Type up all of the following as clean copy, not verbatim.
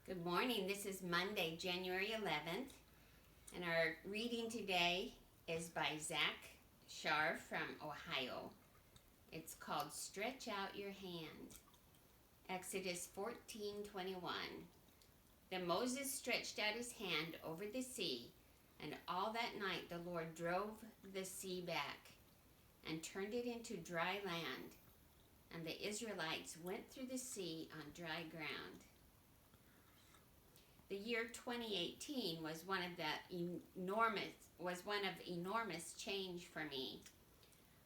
Good morning. This is Monday, January 11th, and our reading today is by Zach Shar from Ohio. It's called Stretch Out Your Hand. Exodus 14:21. Then Moses stretched out his hand over the sea, and all that night the Lord drove the sea back and turned it into dry land, and the Israelites went through the sea on dry ground. The year 2018 was one of enormous change for me.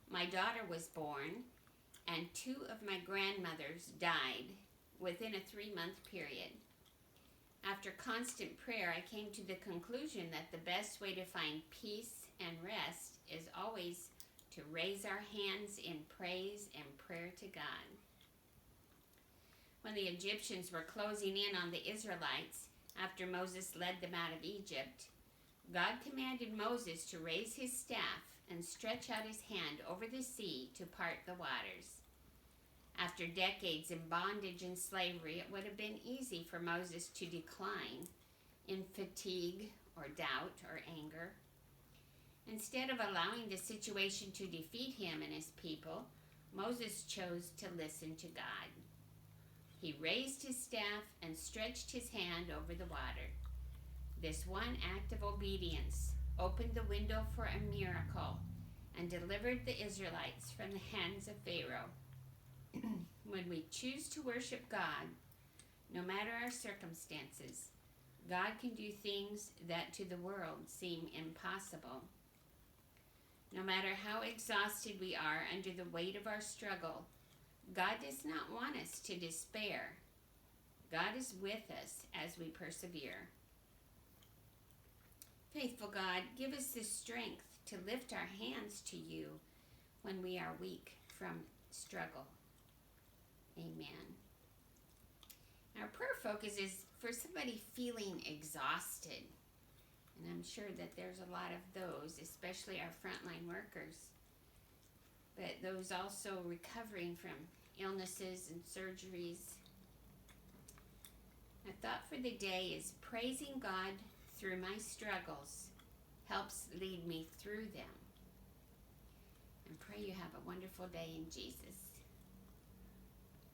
My daughter was born, and two of my grandmothers died within a 3-month period. After constant prayer, I came to the conclusion that the best way to find peace and rest is always to raise our hands in praise and prayer to God. When the Egyptians were closing in on the Israelites, after Moses led them out of Egypt, God commanded Moses to raise his staff and stretch out his hand over the sea to part the waters. After decades in bondage and slavery, it would have been easy for Moses to decline in fatigue or doubt or anger. Instead of allowing the situation to defeat him and his people, Moses chose to listen to God. He raised his staff and stretched his hand over the water. This one act of obedience opened the window for a miracle and delivered the Israelites from the hands of Pharaoh. When we choose to worship God, no matter our circumstances, God can do things that to the world seem impossible. No matter how exhausted we are under the weight of our struggle, God does not want us to despair. God is with us as we persevere. Faithful God, give us the strength to lift our hands to you when we are weak from struggle. Amen. Our prayer focus is for somebody feeling exhausted. And I'm sure that there's a lot of those, especially our frontline workers. But those also recovering from illnesses and surgeries. My thought for the day is praising God through my struggles helps lead me through them. And pray you have a wonderful day in Jesus.